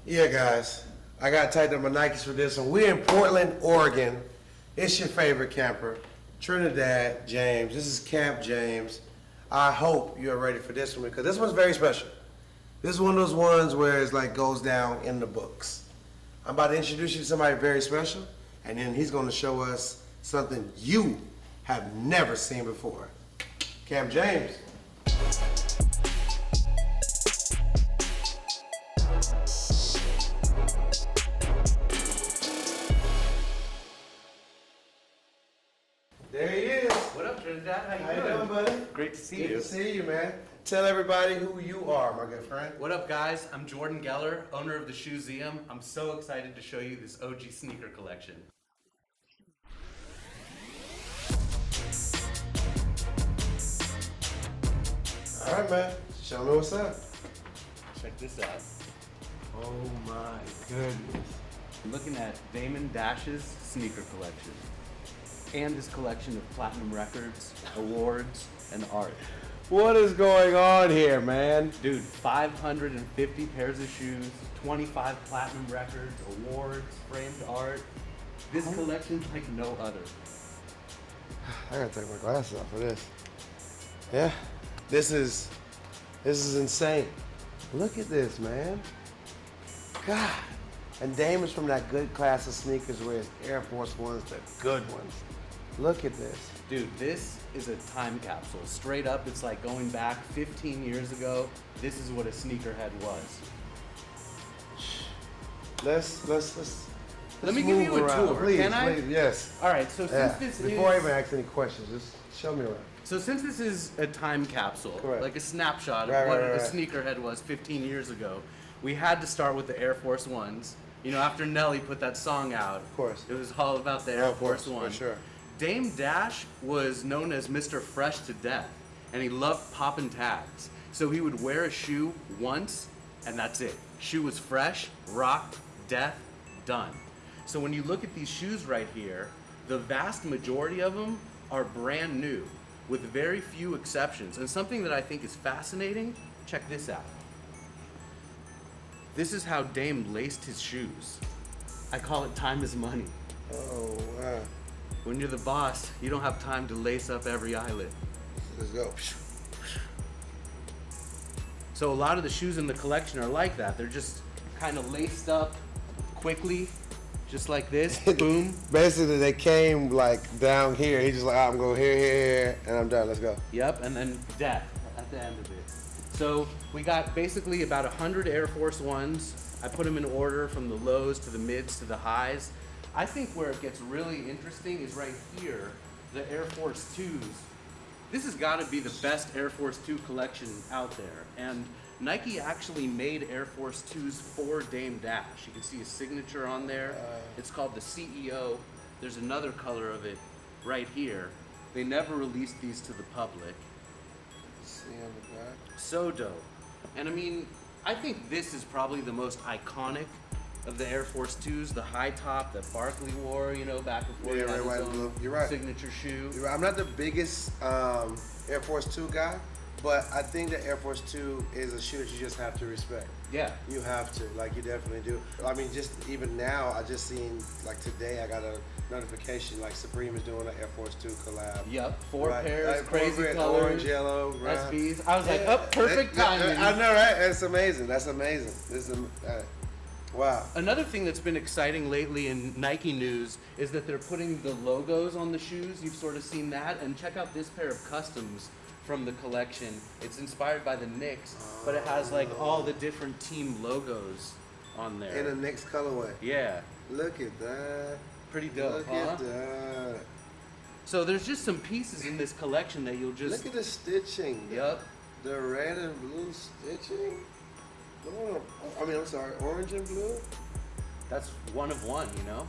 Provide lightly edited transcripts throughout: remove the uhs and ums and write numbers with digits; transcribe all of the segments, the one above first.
Yeah, guys, I got tightened up my Nikes for this one. We're in Portland, Oregon. It's your favorite camper, Trinidad James. This is Camp James. I hope you're ready for this one because this one's very special. This is one of those ones where it's like goes down in the books. I'm about to introduce you to somebody very special, and then he's going to show us something you have never seen before. Camp James. There he is. What up, Trinidad? How you doing, buddy? Great to see Good you. to see you, man. Tell everybody who you are, my good friend. What up, guys? I'm Jordan Geller, owner of the Shoezeum. I'm so excited to show you this OG sneaker collection. All right, man. Show me what's up. Check this out. Oh my goodness. I'm looking at Damon Dash's sneaker collection. And his collection of platinum records, awards, and art. What is going on here, man? Dude, 550 pairs of shoes, 25 platinum records, awards, framed art. This collection's like no other. I gotta take my glasses off for this. Yeah, this is insane. Look at this, man. God. And Damon's from that good class of sneakers where it's Air Force Ones, the good ones. Look at this. Dude, this is a time capsule. Straight up, it's like going back 15 years ago. This is what a sneakerhead was. Let's Let me give you a around. tour. Please, Can I? please, yes. All right, so since this Before I is... even ask any questions, just show me around. So since this is a time capsule, Correct. like a snapshot of Right, what right, a right. sneakerhead was 15 years ago, we had to start with the Air Force Ones. You know, after Nelly put that song out, Of course. it was all about the Air Of Force course, One. for sure. Dame Dash was known as Mr. Fresh to Death, and he loved popping tags. So he would wear a shoe once, and that's it. Shoe was fresh, rocked, death, done. So when you look at these shoes right here, the vast majority of them are brand new, with very few exceptions. And something that I think is fascinating, check this out. This is how Dame laced his shoes. I call it time is money. Oh, wow. When you're the boss, you don't have time to lace up every eyelid. Let's go. So a lot of the shoes in the collection are like that. They're just kind of laced up quickly, just like this, boom. Basically, they came like down here. He just like, I'm going here, and I'm done. Let's go. Yep, and then death at the end of it. So we got basically about 100 Air Force Ones. I put them in order from the lows to the mids to the highs. I think where it gets really interesting is right here, the Air Force 2s. This has got to be the best Air Force 2 collection out there. And Nike actually made Air Force 2s for Dame Dash. You can see his signature on there. It's called the CEO. There's another color of it right here. They never released these to the public. See on the back. So dope. And I mean, I think this is probably the most iconic of the Air Force 2s, the high top that Barkley wore, you know, back before he had his white, own blue. You're right. signature shoe. You're right. I'm not the biggest Air Force 2 guy, but I think that Air Force 2 is a shoe that you just have to respect. Yeah. You have to, like you definitely do. I mean, just even now, I just seen, like today, I got a notification, like Supreme is doing an Air Force 2 collab. Yep, four Right. pairs, Like, crazy red, colors, orange, yellow, brown. SBs. I was like, oh, perfect timing. I know, right? That's amazing. That's amazing. This is, wow. Another thing that's been exciting lately in Nike news is that they're putting the logos on the shoes. You've sort of seen that. And check out this pair of customs from the collection. It's inspired by the Knicks, but it has like all the different team logos on there. In a Knicks colorway. Yeah. Look at that. Pretty dope, Look huh? at that. So there's just some pieces in this collection that you'll just... Look at the stitching. Yep. The red and blue stitching. Oh, I mean, I'm sorry, orange and blue. That's one of one, you know?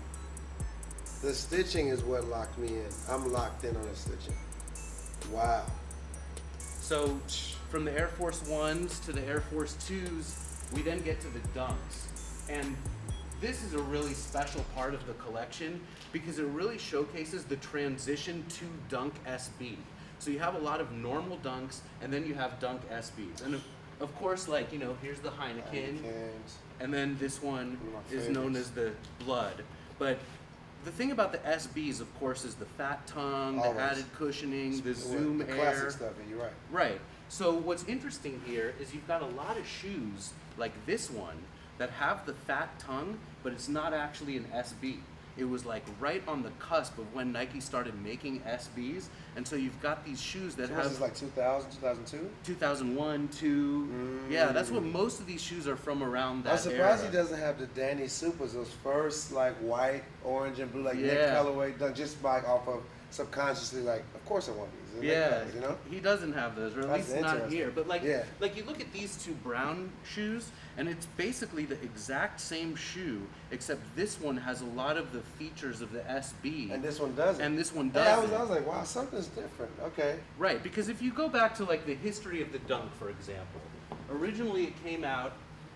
The stitching is what locked me in. I'm locked in on the stitching. Wow. So from the Air Force 1s to the Air Force 2s, we then get to the Dunks. And this is a really special part of the collection because it really showcases the transition to Dunk SB. So you have a lot of normal Dunks and then you have Dunk SBs. And of course, like, you know, here's the Heineken. And then this one is known as the Blood. But the thing about the SBs, of course, is the fat tongue, the added cushioning, the zoom air. Classic stuff, you're right. Right. So what's interesting here is you've got a lot of shoes like this one that have the fat tongue, but it's not actually an SB. It was like right on the cusp of when Nike started making SBs, and so you've got these shoes that have. This is like 2000, 2002? 2001, 2. Yeah, that's what most of these shoes are from around that I'm surprised era. he doesn't have the Danny Supers, those first like white, orange, and blue, like Nick colorway, done just like off of subconsciously, like, of course I want these. Yeah, colors, you know? he doesn't have those, or at That's least not interesting. here. But like, Yeah. like you look at these two brown shoes, and it's basically the exact same shoe, except this one has a lot of the features of the SB, And this one doesn't. and this one Yeah, doesn't. I was like, wow, something's different. Okay. Right, because if you go back to like the history of the Dunk, for example, originally it came out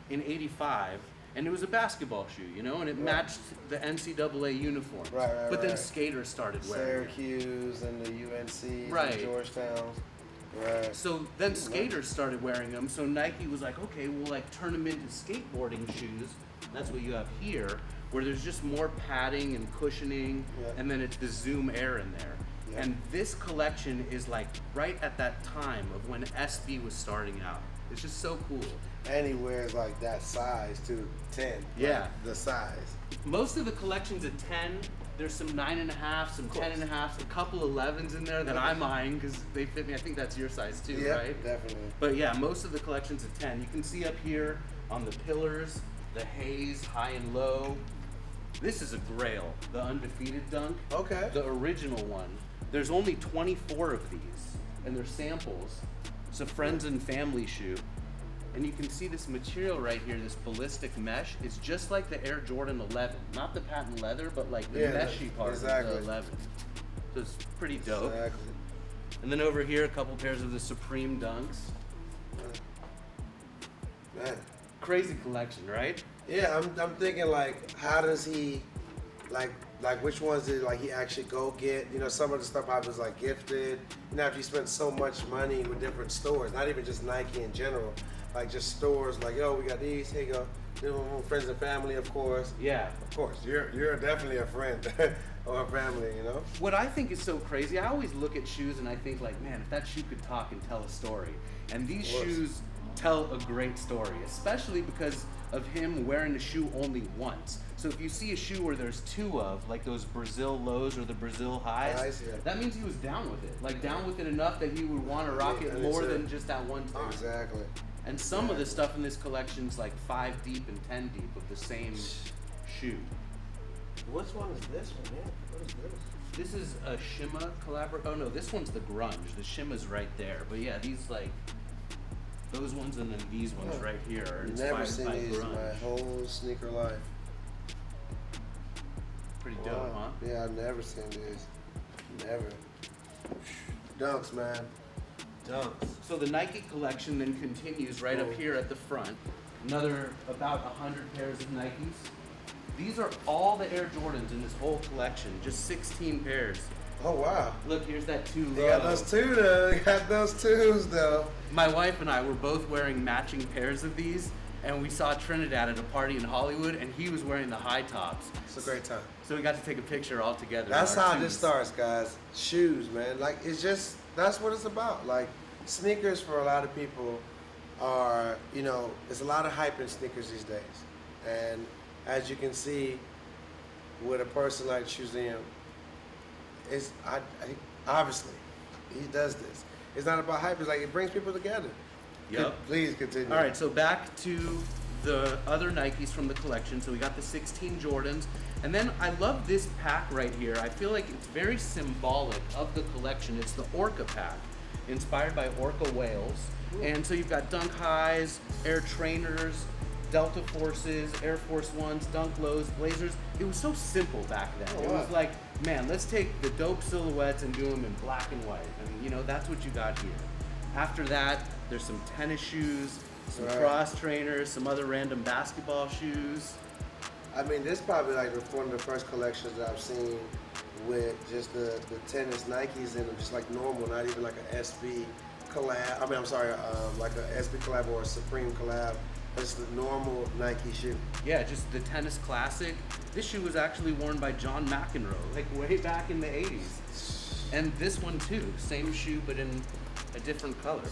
in '85, and it was a basketball shoe, you know, and it matched the NCAA uniforms. Right, But then right. skaters started wearing it. Syracuse and the UNC, Right. and Georgetowns. Right. So then skaters started wearing them, so Nike was like, okay, we'll like turn them into skateboarding shoes. That's what you have here, where there's just more padding and cushioning, and then it's the zoom air in there. Yeah. And this collection is like right at that time of when SB was starting out. It's just so cool. And he wears like that size too, 10. Yeah. Like, the size. Most of the collection's a 10. There's some 9.5, some 10.5, a couple 11s in there that I'm eyeing because they fit me. I think that's your size too, Yeah, right? definitely. But yeah, most of the collection's a 10. You can see up here on the pillars, the haze, high and low. This is a grail, the undefeated Dunk. Okay. The original one. There's only 24 of these, and they're samples. It's a friends and family shoe. And you can see this material right here, this ballistic mesh, is just like the Air Jordan 11. Not the patent leather, but like the meshy part of the 11. So it's pretty dope. Exactly. And then over here, a couple pairs of the Supreme Dunks. Man. Crazy collection, right? Yeah, I'm thinking like, how does he, like which ones did like he actually go get? You know, some of the stuff I was like gifted. You know, after you spend so much money with different stores, not even just Nike in general, like just stores like, yo, we got these, here you go. You know, friends and family, of course. Yeah. Of course, you're definitely a friend or a family, you know? What I think is so crazy, I always look at shoes and I think like, man, if that shoe could talk and tell a story. And these shoes tell a great story, especially because of him wearing the shoe only once. So if you see a shoe where there's two of, like those Brazil lows or the Brazil highs, that means he was down with it. Like down with it enough that he would want to rock it more than just that one time. Exactly. And some of the stuff in this collection is like 5 deep and 10 deep of the same shoe. Which one is this one, man? What is this? This is a Shima collaboration. Oh no, this one's the Grunge. The Shima's right there. But yeah, these like, those ones and then these ones right here are inspired Never seen by these grunge. in my whole sneaker life. Pretty dope, huh? Yeah, I've never seen these. Never. Dunks, man. Dunks. So the Nike collection then continues right up here at the front. Another about 100 pairs of Nikes. These are all the Air Jordans in this whole collection, just 16 pairs. Oh, wow. Look, here's that 2 low. They got those two, though. They got those twos, though. My wife and I were both wearing matching pairs of these, and we saw Trinidad at a party in Hollywood, and he was wearing the high tops. It's a great time. So we got to take a picture all together. That's in our how this twos. starts, guys. Shoes, man. Like, it's just, that's what it's about. Like, sneakers for a lot of people are, you know, there's a lot of hype in sneakers these days. And as you can see, with a person like Shoezeum, it's, obviously, he does this. It's not about hype, it's like it brings people together. Yep. Please continue. All right, so back to the other Nikes from the collection. So we got the 16 Jordans. And then I love this pack right here. I feel like it's very symbolic of the collection. It's the Orca Pack, inspired by orca whales. And so you've got Dunk Highs, Air Trainers, Delta Forces, Air Force Ones, Dunk Lows, Blazers. It was so simple back then. It was like, man, let's take the dope silhouettes and do them in black and white. And you know, that's what you got here. After that, there's some tennis shoes, some cross trainers, some other random basketball shoes. I mean, this is probably like one of the first collections that I've seen with just the tennis Nikes in them, just like normal, not even like an SB collab. I mean, I'm sorry, like a SB collab or a Supreme collab. It's the normal Nike shoe. Yeah, just the tennis classic. This shoe was actually worn by John McEnroe, like way back in the 80s. And this one too, same shoe but in a different color.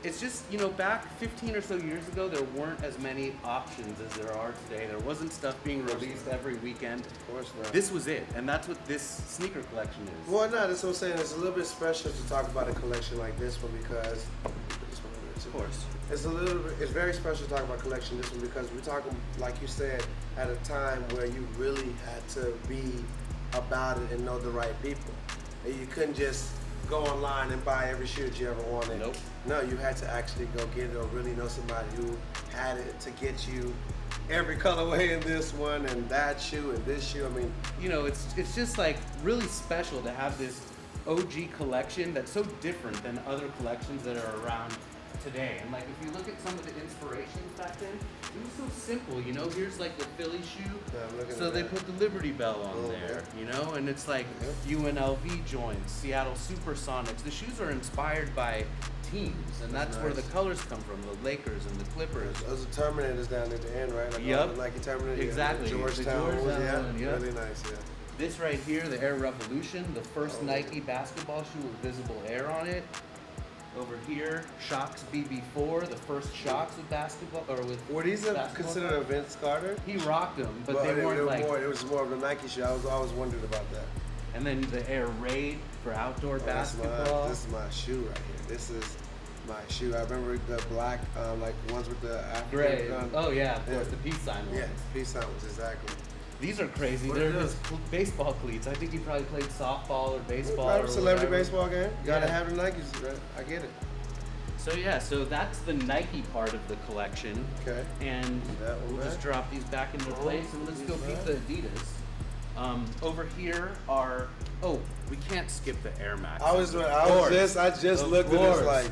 It's just, you know, back 15 or so years ago, there weren't as many options as there are today. There wasn't stuff being released every weekend. Of course not. This was it, and that's what this sneaker collection is. Well, no, that's what I'm saying. It's a little bit special to talk about a collection like this one because, Of course. it's very special to talk about a collection this one because we're talking, like you said, at a time where you really had to be about it and know the right people. And you couldn't just go online and buy every shoe that you ever wanted. Nope. No, you had to actually go get it or really know somebody who had it to get you every colorway in this one and that shoe and this shoe. I mean, You know, it's just like really special to have this OG collection that's so different than other collections that are around today. And like if you look at some of the inspirations back then, it was so simple, you know, here's like the Philly shoe. Yeah, I'm looking So at they that. put the Liberty Bell on Oh, there, yeah. you know, and it's like UNLV joints, Seattle Supersonics. The shoes are inspired by teams, and that's where nice. the colors come from, the Lakers and the Clippers. Those are Terminators down at the end, right? Like Yep. all the Nike Terminator. Exactly. The The Georgetown ones, Georgetown yeah. one, yep. Really nice, yeah. This right here, the Air Revolution, the first Oh. Nike basketball shoe with visible air on it. Over here, Shox BB4, the first Shox with basketball, or with Were these basketball considered a colors. Vince Carter? He rocked them, but Well, they weren't like. it was more of a Nike shoe. I was always wondered about that. And then the Air Raid for outdoor Oh, that's basketball. this is my shoe right here. This is my shoe. I remember the black, like ones with the African Gray. gun. Oh yeah, of course, Yeah. the peace sign ones. Yeah, peace signs, exactly. These are crazy. What They're are just baseball cleats. I think he probably played softball or baseball. Probably or celebrity whatever. baseball game. Gotta Yeah. have the Nikes, right? I get it. So yeah, so that's the Nike part of the collection. Okay. And That one we'll just back. drop these back into place and let's go peep back. the Adidas. Over here are, we can't skip the Air Max. I just Of looked at this course. like,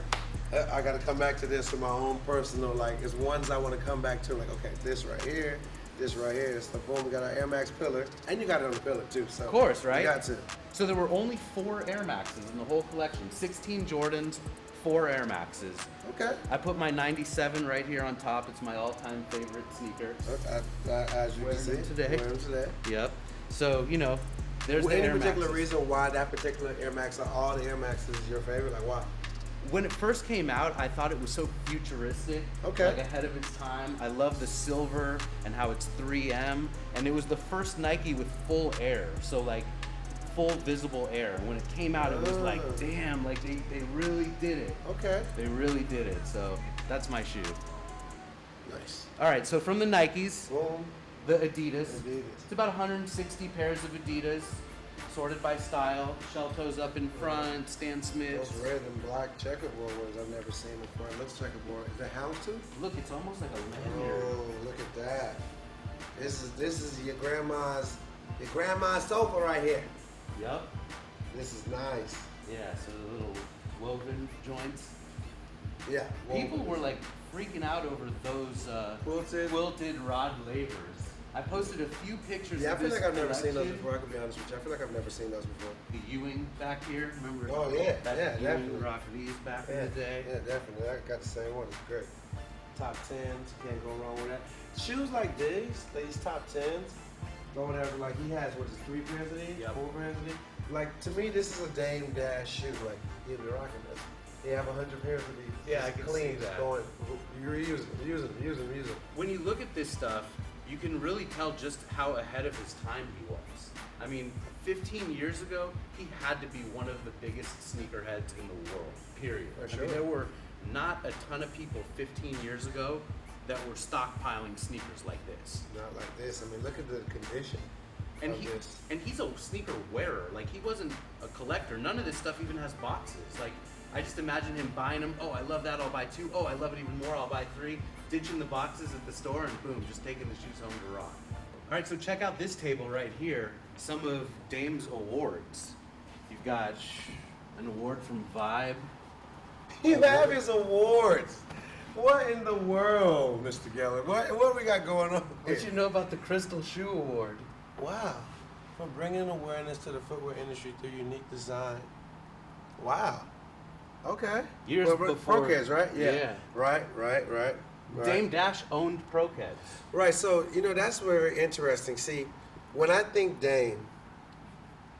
I gotta come back to this for my own personal, like, it's ones I wanna come back to, like, okay, this right here. So boom, we got our Air Max pillar, and you got it on the pillar too, so. Of course, right? You got to. So there were only 4 Air Maxes in the whole collection. 16 Jordans, 4 Air Maxes. Okay. I put my 97 right here on top. It's my all-time favorite sneaker. As you can Wearing see. them today. Wearing them today. Yep. So, you know, there's the Any Air particular Maxes. reason why that particular Air Max, or all the Air Maxes is your favorite? Like, why? When it first came out, I thought it was so futuristic, Okay. like ahead of its time. I love the silver and how it's 3M, and it was the first Nike with full air, so like full visible air. And when it came out, it was like, damn, like they really did it. Okay. They really did it. So that's my shoe. Nice. All right, so from the Nikes, Boom. the Adidas. Adidas. It's about 160 pairs of Adidas, sorted by style. Shell toes up in front, Stan Smiths. Those red and black checkerboard ones I've never seen before. It looks checkerboard. Is that houndstooth? Look, it's almost like a lanyard. Oh, look at that. This is your grandma's sofa right here. Yep. This is nice. Yeah, so the little woven joints. Yeah. People were like freaking out over those Quilted? rod lavers. I posted a few pictures Yeah, I of feel this like I've never seen those collection. before. I could be honest with you. I feel like I've never seen those before. The Ewing back here, remember? Oh, yeah, That yeah, Ewing definitely. rocked these back in the day. Yeah, definitely. I got the same one. It's great. Top tens, can't go wrong with that. Shoes like these top tens, or whatever. Like he has, what is it, 3 pairs of these, Yep. 4 pairs of these. Like to me, this is a Damon Dash shoe. Like he'll be rocking this. They have 100 pairs of these. Yeah, It's I can clean, see that. Going, you reuse them, use them. When you look at this stuff, you can really tell just how ahead of his time he was. I mean, 15 years ago, he had to be one of the biggest sneakerheads in the world, period. For I sure. mean, there were not a ton of people 15 years ago that were stockpiling sneakers like this. Not like this. I mean, look at the condition And of he this. and he's a sneaker wearer. Like he wasn't a collector. None of this stuff even has boxes. Like I just imagine him buying them. Oh, I love that. I'll buy 2. Oh, I love it even more. I'll buy 3. Ditching the boxes at the store and boom, just taking the shoes home to rock. All right, so check out this table right here. Some of Dame's awards. You've got an award from Vibe. You have his awards. What in the world, Mr. Geller? What we got going on here? What you know about the Crystal Shoe Award? Wow. For bringing awareness to the footwear industry through unique design. Wow. Okay. Years Pro before. Kids, right? Yeah. Yeah. Right. Dame Dash owned Pro Kids. Right, so, that's very interesting. See, when I think Dame,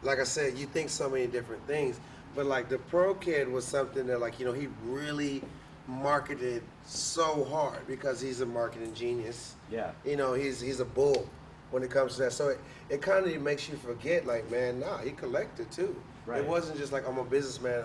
like I said, you think so many different things, but like the Pro Kid was something that like, he really marketed so hard because he's a marketing genius. Yeah. He's a bull when it comes to that. So it kind of makes you forget, like, man, nah, he collected too. Right. It wasn't just like, I'm a businessman,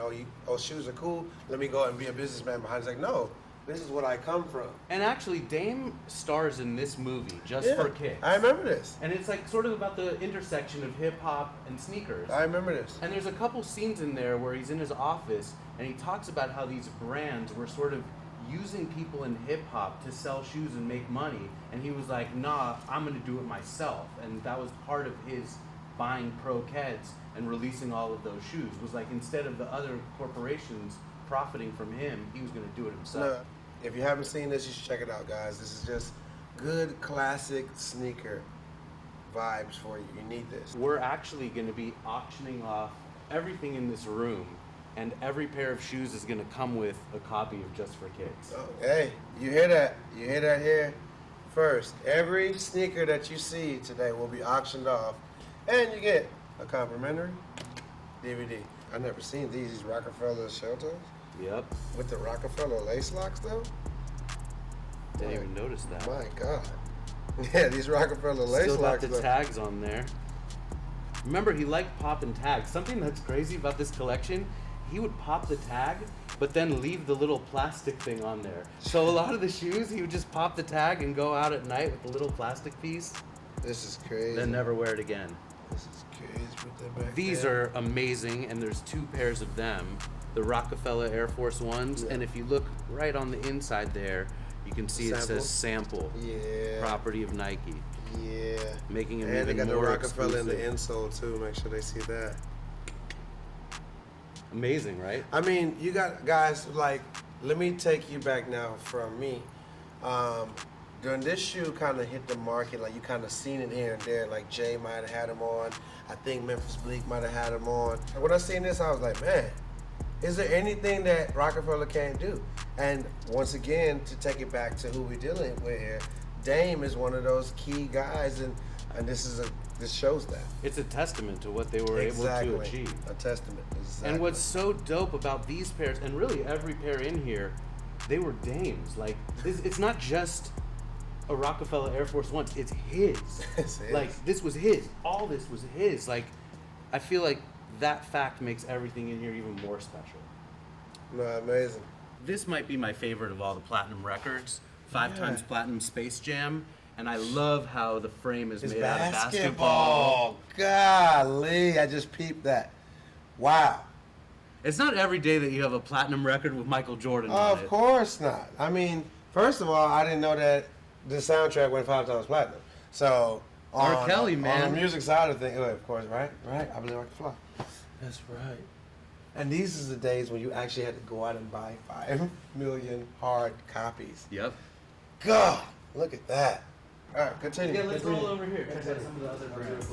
shoes are cool, let me go out and be a businessman behind. It's like, no, this is what I come from. And actually, Dame stars in this movie, Just for Kicks. I remember this. And it's like sort of about the intersection of hip hop and sneakers. I remember this. And there's a couple scenes in there where he's in his office and he talks about how these brands were sort of using people in hip hop to sell shoes and make money. And he was like, nah, I'm gonna do it myself. And that was part of his buying Pro Keds and releasing all of those shoes. Was like, instead of the other corporations profiting from him, he was gonna do it himself. No, if you haven't seen this, you should check it out, guys. This is just good classic sneaker vibes for you. You need this. We're actually going to be auctioning off everything in this room, and every pair of shoes is going to come with a copy of Just for Kicks. Oh, hey, you hear that? You hear that here first. Every sneaker that you see today will be auctioned off, and you get a complimentary DVD. I've never seen these Rockefeller shelters. Yep. With the Rockefeller lace locks, though? Didn't even notice that. My God. Yeah, these Rockefeller lace Still got locks. the though. tags on there. Remember, he liked popping tags. Something that's crazy about this collection, he would pop the tag, but then leave the little plastic thing on there. So a lot of the shoes, he would just pop the tag and go out at night with the little plastic piece, This is crazy. then never wear it again. This is crazy. Put that back These there. are amazing, and there's two pairs of them, the Rockefeller Air Force Ones, Yeah. and if you look right on the inside there, you can see it says sample, Yeah. property of Nike, Yeah. making them And they even got the more Rockefeller in the exclusive. insole too. Make sure they see that. Amazing, right? I mean, you got guys like. Let me take you back now from me. During this shoe kind of hit the market, like you kind of seen it here and there. Like Jay might have had them on. I think Memphis Bleak might have had them on. And when I seen this, I was like, man, is there anything that Rockefeller can't do? And once again, to take it back to who we're dealing with here, Dame is one of those key guys, and this shows that. It's a testament to what they were able to achieve. A testament. Exactly. And what's so dope about these pairs, and really every pair in here, they were Dames. Like, it's not just a Rockefeller Air Force One, it's his. It's his. Like, this was his. All this was his. Like, I feel like that fact makes everything in here even more special. No, amazing. This might be my favorite of all the platinum records. 5 times platinum Space Jam. And I love how the frame is It's made out of basketball. Golly, I just peeped that. Wow. It's not every day that you have a platinum record with Michael Jordan on it. Of course not. I mean, first of all, I didn't know that the soundtrack went 5 times platinum. So, R. Kelly, man. On the music side of things, of course, right? Right. I believe I can fly. That's right. And these are the days when you actually had to go out and buy 5 million hard copies. Yep. God, look at that. All right, continue. Yeah, let's continue. roll over here. Check out some of the other brands.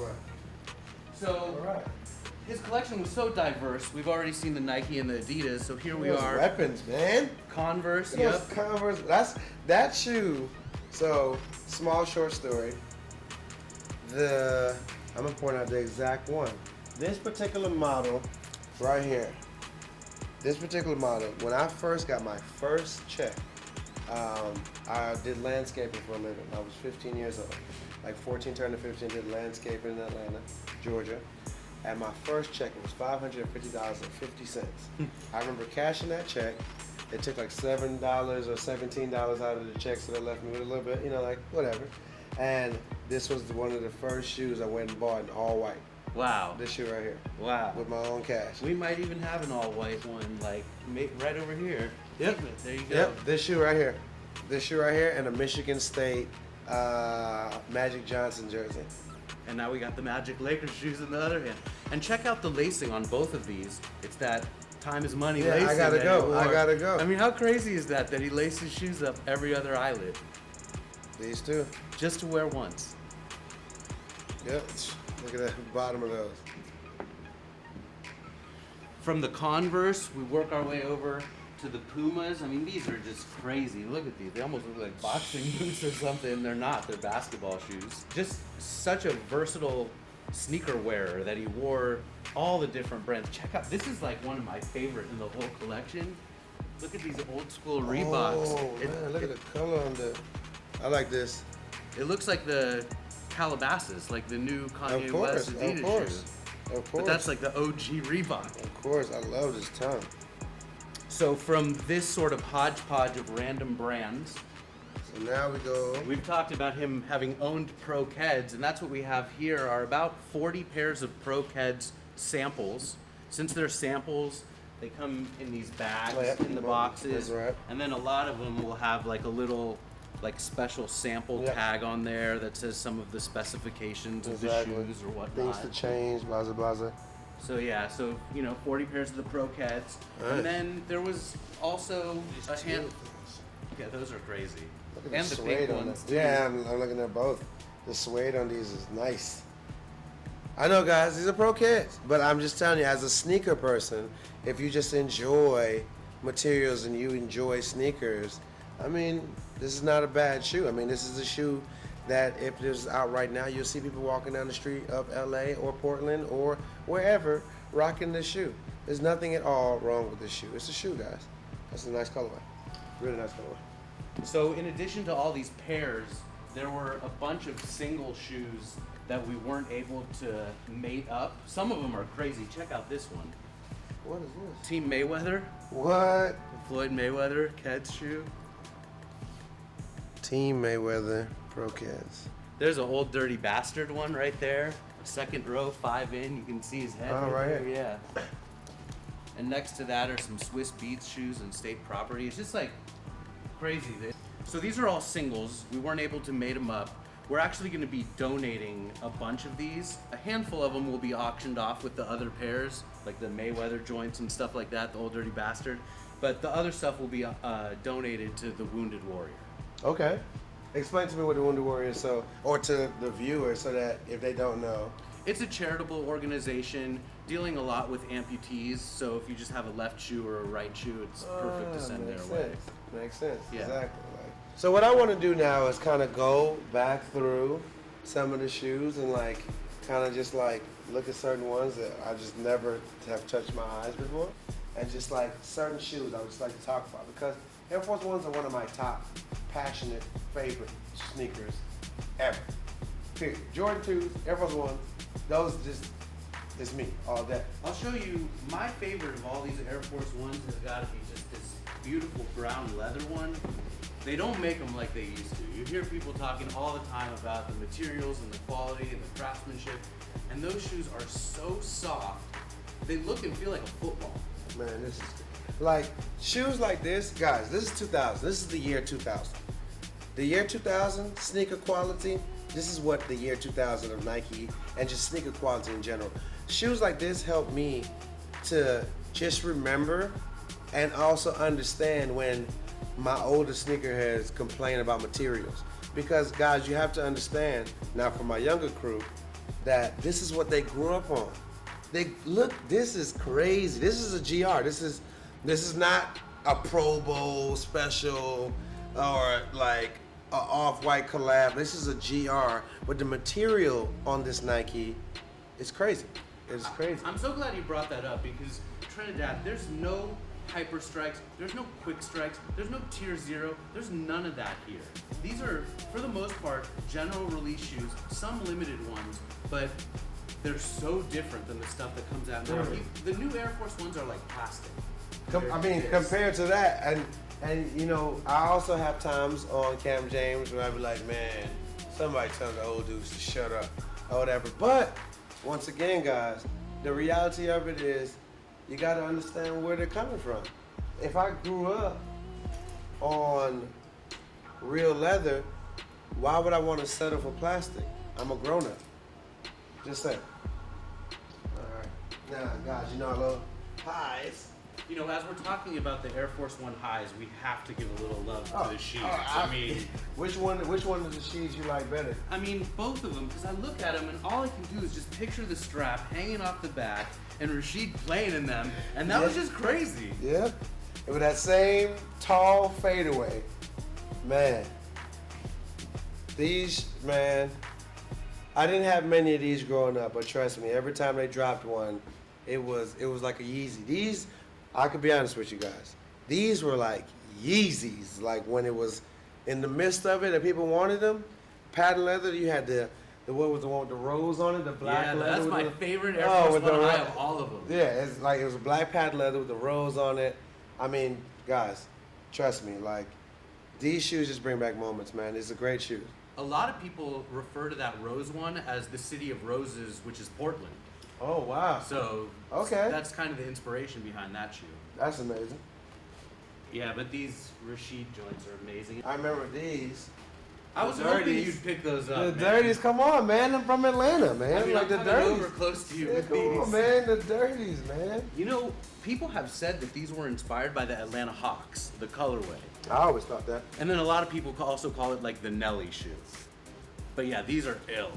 So, All right. his collection was so diverse. We've already seen the Nike and the Adidas, so here we Those are. Weapons, man. Converse, Those yep. Converse. That shoe. So, small short story. I'm gonna point out the exact one. This particular model, right here. This particular model. When I first got my first check, I did landscaping for a living. I was 15 years old. Like 14 turning to 15, did landscaping in Atlanta, Georgia. And my first check, it was $550.50. I remember cashing that check. It took like $7 or $17 out of the check, so they left me with a little bit, like whatever. And this was one of the first shoes I went and bought in all white. Wow. This shoe right here, Wow. with my own cash. We might even have an all-white one, like, right over here. Yep. There you go. Yep, this shoe right here. This shoe right here and a Michigan State Magic Johnson jersey. And now we got the Magic Lakers shoes in the other hand. And check out the lacing on both of these. It's that time is money Yeah, lacing. I gotta that go. he wore. I gotta go. I mean, how crazy is that he laces shoes up every other eyelid These two. just to wear once? Yep. Look at the bottom of those. From the Converse, we work our way over to the Pumas. I mean, these are just crazy. Look at these. They almost look like boxing boots or something. They're not. They're basketball shoes. Just such a versatile sneaker wearer that he wore all the different brands. Check out, this is like one of my favorite in the whole collection. Look at these old school Reeboks. Oh, man, look at the color on the... I like this. It looks like the Calabasas, like the new Kanye West Adidas shoe. Of course. But that's like the OG Reebok. Of course, I love this tongue. So from this sort of hodgepodge of random brands, So now we go. we've talked about him having owned Pro Keds, and that's what we have here are about 40 pairs of Pro Keds samples. Since they're samples, they come in these bags, Oh, yep. in the boxes, That's right. and then a lot of them will have like a little like special sample Yep. tag on there that says some of the specifications of Exactly. the shoes or Things whatnot. to change, blah, blah, blah. So yeah, so 40 pairs of the Pro Keds, Nice. and then there was also a hand. Things. Yeah, those are crazy. Look at And the the suede pink on ones. this. too. Yeah, I'm looking at both. The suede on these is nice. I know, guys, these are Pro Kids, but I'm just telling you, as a sneaker person, if you just enjoy materials and you enjoy sneakers, I mean, this is not a bad shoe. I mean, this is a shoe that if it was out right now, you'll see people walking down the street of LA or Portland or wherever rocking this shoe. There's nothing at all wrong with this shoe. It's a shoe, guys. That's a nice colorway. Really nice colorway. So in addition to all these pairs, there were a bunch of single shoes that we weren't able to mate up. Some of them are crazy. Check out this one. What is this? Team Mayweather, What? Floyd Mayweather, Keds shoe. Team Mayweather Pro Kids. There's an old dirty bastard one right there. Second row, 5 in. You can see his head. Oh, right there, yeah. And next to that are some Swiss Beatz shoes and state property. It's just like crazy. So these are all singles. We weren't able to mate them up. We're actually going to be donating a bunch of these. A handful of them will be auctioned off with the other pairs, like the Mayweather joints and stuff like that, the old dirty bastard. But the other stuff will be donated to the Wounded Warrior. Okay. Explain to me what the Wounded Warrior is, or to the viewer, so that if they don't know. It's a charitable organization dealing a lot with amputees. So if you just have a left shoe or a right shoe, it's perfect to send their makes way. sense. Makes sense. Yeah. Exactly. So what I want to do now is kind of go back through some of the shoes and kind of just look at certain ones that I just never have touched my eyes before, and just certain shoes I would just like to talk about, because Air Force Ones are one of my top passionate favorite sneakers ever. Period. Jordan 2s, Air Force One, those just is me all day. I'll show you my favorite of all these Air Force Ones has got to be just this beautiful brown leather one. They don't make them like they used to. You hear people talking all the time about the materials and the quality and the craftsmanship, and those shoes are so soft. They look and feel like a football. Man, this is shoes like this, guys. This is 2000. This is the year 2000. The year 2000 sneaker quality. This is what the year 2000 of Nike and just sneaker quality in general. Shoes like this help me to just remember and also understand when my older sneakerheads complain about materials. Because guys, you have to understand, now for my younger crew, that this is what they grew up on. This is crazy. This is a GR. This is not a Pro Bowl special or a off-white collab. This is a GR, but the material on this Nike is crazy. It's crazy. I'm so glad you brought that up, because Trinidad, there's no hyper strikes, there's no quick strikes, there's no tier 0, there's none of that here. These are, for the most part, general release shoes, some limited ones, but they're so different than the stuff that comes out now. The new Air Force Ones are like plastic. Compared to that, and I also have times on Cam James where I be like, man, somebody tell the old dudes to shut up or whatever. But once again, guys, the reality of it is you got to understand where they're coming from. If I grew up on real leather, why would I want to settle for plastic? I'm a grown up. Just saying. All right. Now, guys, I love pies. You know, as we're talking about the Air Force One highs, we have to give a little love to the Shoes. I mean, which one of the shoes you like better? I mean, both of them, because I look at them and all I can do is just picture the strap hanging off the back and Rashid playing in them, and that was just crazy. Yeah. With that same tall fadeaway, man. These, man, I didn't have many of these growing up, but trust me, every time they dropped one, it was like a Yeezy. These, I could be honest with you guys, these were like Yeezys, like when it was in the midst of it and people wanted them. Patent leather, you had the what was the one with the rose on it, the black leather. That's my the, favorite Air Force One high of all of them. Yeah, it's like it was a black patent leather with the rose on it. I mean, guys, trust me, like these shoes just bring back moments, man. It's a great shoe. A lot of people refer to that rose one as the city of roses, which is Portland. Oh wow. So okay, that's kind of the inspiration behind that shoe. That's amazing. Yeah, but these Rashid joints are amazing. I remember these. I was hoping you'd pick those up. The dirties, come on, man. I'm from Atlanta, man. I mean, like I'm the dirties. over close to you Yeah, with come these. on, man. The dirties, man. You know, people have said that these were inspired by the Atlanta Hawks, the colorway. I always thought that. And then a lot of people also call it like the Nelly shoe. But yeah, these are ill.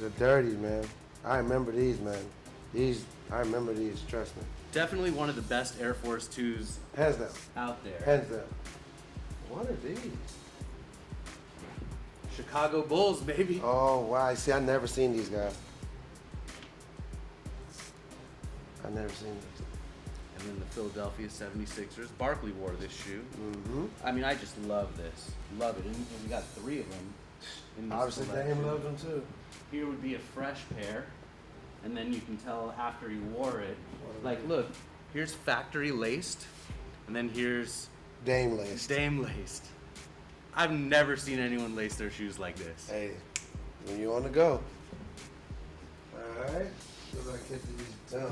The dirties, man. I remember these, man. I remember these, trust me. Definitely one of the best Air Force 2s Hands down. out there. Hands down. What are these? Chicago Bulls, baby. Oh, wow. See, I never seen these guys. I never seen these. And then the Philadelphia 76ers. Barkley wore this shoe. Mm-hmm. I mean, I just love this. Love it. And we got 3 of them. In this Obviously, collection. Dame loved them too. Here would be a fresh pair. And then you can tell after he wore it. Like, look, here's factory laced. And then here's Dame laced. Dame laced. I've never seen anyone lace their shoes like this. Hey, when you on the go. All right. Look like get to these dunks.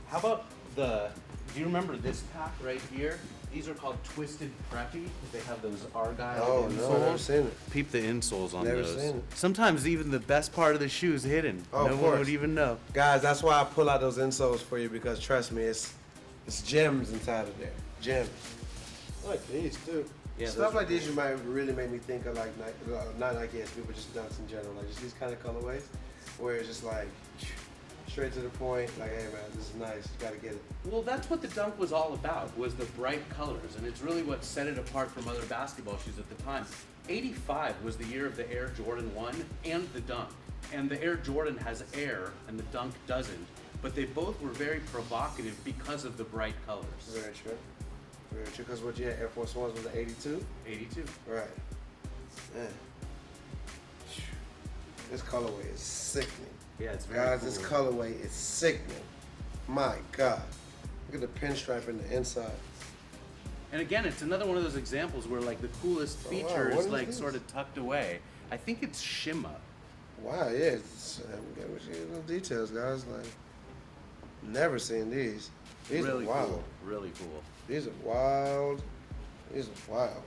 How about do you remember this pack right here? These are called Twisted Preppy. They have those Argyle Oh, insoles. no, never seen it. Peep the insoles on Never those. seen it. Sometimes even the best part of the shoe is hidden. Oh, no of one course. would even know. Guys, that's why I pull out those insoles for you because trust me, it's gems inside of there. Gems. I like these too. Yeah, Stuff those like are these you might really make me think of like not Nike SB, but just dunks in general. Like just these kind of colorways where it's just like straight to the point. Like, hey man, this is nice. You gotta get it. Well, that's what the Dunk was all about, was the bright colors, and it's really what set it apart from other basketball shoes at the time. 85 was the year of the Air Jordan 1 and the Dunk. And the Air Jordan has air, and the Dunk doesn't. But they both were very provocative because of the bright colors. Very true. Very true. Because what you had, Air Force Ones was the 82? 82. Right. Man. This colorway is sickening. Yeah, it's very Guys, cool. this colorway is sickening. My God. Look at the pinstripe in the inside. And again, it's another one of those examples where like the coolest Oh, wow. feature What is is like this? sort of tucked away. I think it's shimma. Wow, yeah. It's, we get little details, guys. Like, never seen these. These Really are wild. cool. Really cool. These are wild. These are wild.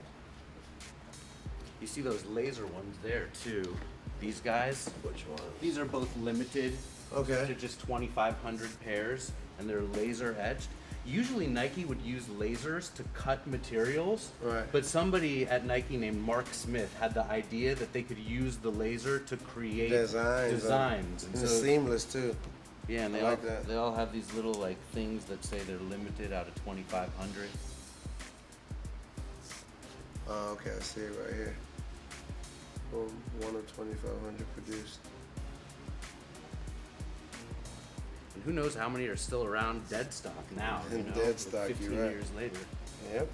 You see those laser ones there too. These guys, Which one? these are both limited Okay. to just 2,500 pairs, and they're laser etched. Usually Nike would use lasers to cut materials, Right. but somebody at Nike named Mark Smith had the idea that they could use the laser to create Designs. And And it's so, seamless too. yeah, and I like that. they all have these little like things that say they're limited out of 2,500. Oh, okay, I see it right here. Boom, 1 of 2,500 produced. And who knows how many are still around dead stock now? In you know, dead like stock, 15 you're right. years later. Yep.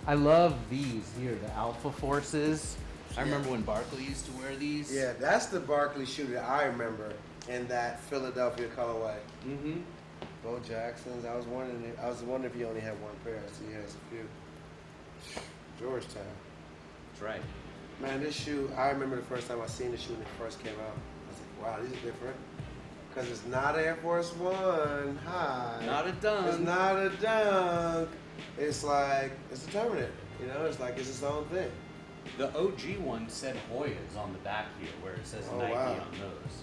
I love these here, the Alpha Forces. I remember when Barkley used to wear these. Yeah, that's the Barkley shoe that I remember in that Philadelphia colorway. Mm-hmm. Bo Jackson's. I was wondering if he only had one pair. I see he has a few. Georgetown. That's right. Man, this shoe, I remember the first time I seen the shoe when it first came out. I was like, wow, these are different. Because it's not Air Force One high. Not a dunk. It's not a dunk. It's like, it's a Terminator. You know, it's like, it's its own thing. The OG one said Hoyas on the back here, where it says Oh, Nike wow. on those.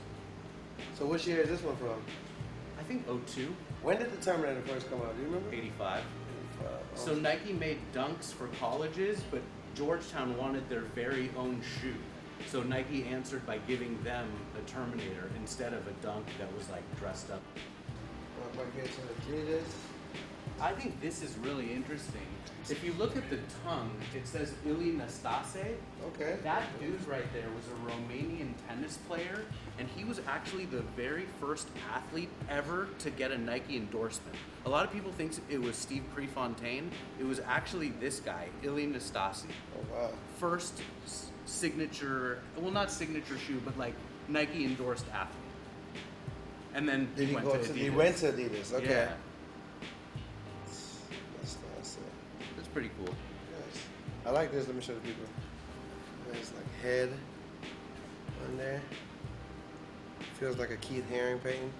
So which year is this one from? I think 02. When did the Terminator first come out? Do you remember? 85. Uh, So Nike made dunks for colleges, but Georgetown wanted their very own shoe. So Nike answered by giving them a Terminator instead of a dunk that was like dressed up. If I get to the Adidas. I think this is really interesting. If you look at the tongue, it says Ili Nastase. Okay. That dude right there was a Romanian tennis player, and he was actually the very first athlete ever to get a Nike endorsement. A lot of people think it was Steve Prefontaine. It was actually this guy, Ili Nastase. Oh wow. First signature, well, not signature shoe, but like Nike endorsed athlete. And then Did he went go to to? Adidas. He went to Adidas. Okay. Yeah, That's nice. that's pretty cool. Nice. I like this. Let me show the people. There's like head on there. Feels like a Keith Haring painting.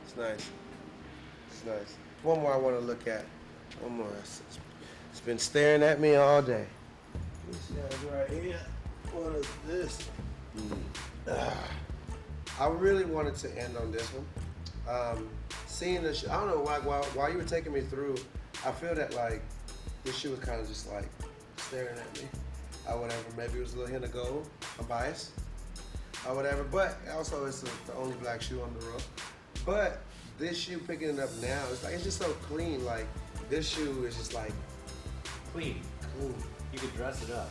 It's nice. It's nice. One more I want to look at. One more. It's been staring at me all day. This guy's right here. What is this? I really wanted to end on this one. Seeing the shoe, I don't know why. While you were taking me through, I feel that like this shoe was kind of just like staring at me, or whatever. Maybe it was a little hint of gold. I'm biased, or whatever. But also, it's the only black shoe on the road. But this shoe, picking it up now, it's just so clean. Like this shoe is just like Clean. clean. You could dress it up.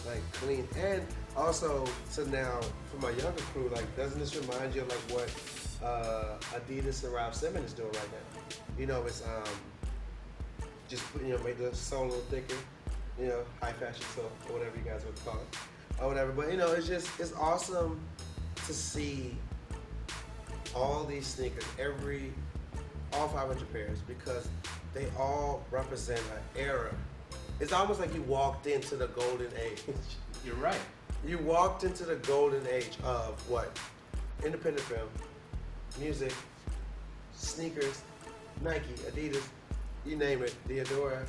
Like clean, and also so now for my younger crew, like doesn't this remind you of like what Adidas and Ralph Simmons is doing right now? You know, it's just make the sole a little thicker, high fashion sole or whatever you guys would call it, or whatever. But it's awesome to see all these sneakers, all 500 pairs, because they all represent an era. It's almost like you walked into the golden age. You're right. You walked into the golden age of what? Independent film, music, sneakers, Nike, Adidas, you name it, Diodora.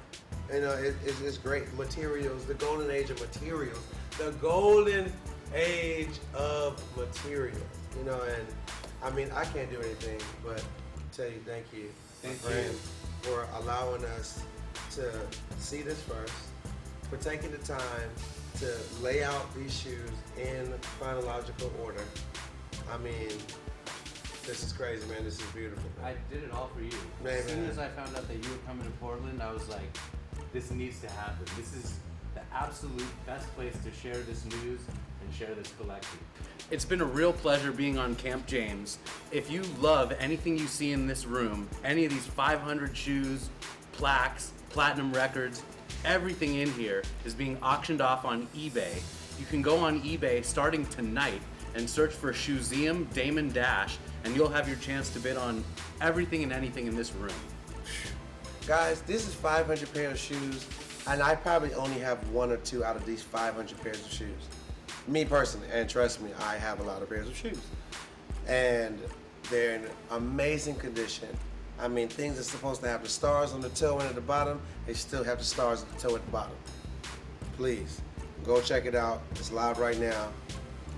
It's great. Materials, the golden age of materials. The golden age of materials. And I mean, I can't do anything but tell you thank you, my friend, for allowing us to see this first, for taking the time to lay out these shoes in chronological order. I mean, this is crazy, man. This is beautiful. I did it all for you. Man, As soon man. as I found out that you were coming to Portland, I was like, this needs to happen. This is the absolute best place to share this news and share this collection. It's been a real pleasure being on Camp James. If you love anything you see in this room, any of these 500 shoes, plaques, platinum records, everything in here is being auctioned off on eBay. You can go on eBay starting tonight and search for Shoezeum Damon Dash, and you'll have your chance to bid on everything and anything in this room. Guys, this is 500 pairs of shoes, and I probably only have one or two out of these 500 pairs of shoes. Me personally, and trust me, I have a lot of pairs of shoes. And they're in amazing condition. I mean, things are supposed to have the stars on the toe and at the bottom, they still have the stars at the toe at the bottom. Please, go check it out. It's live right now.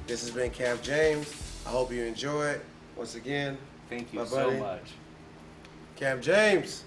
This has been Camp James. I hope you enjoy it. Once again, Thank you my so buddy, much. Camp James.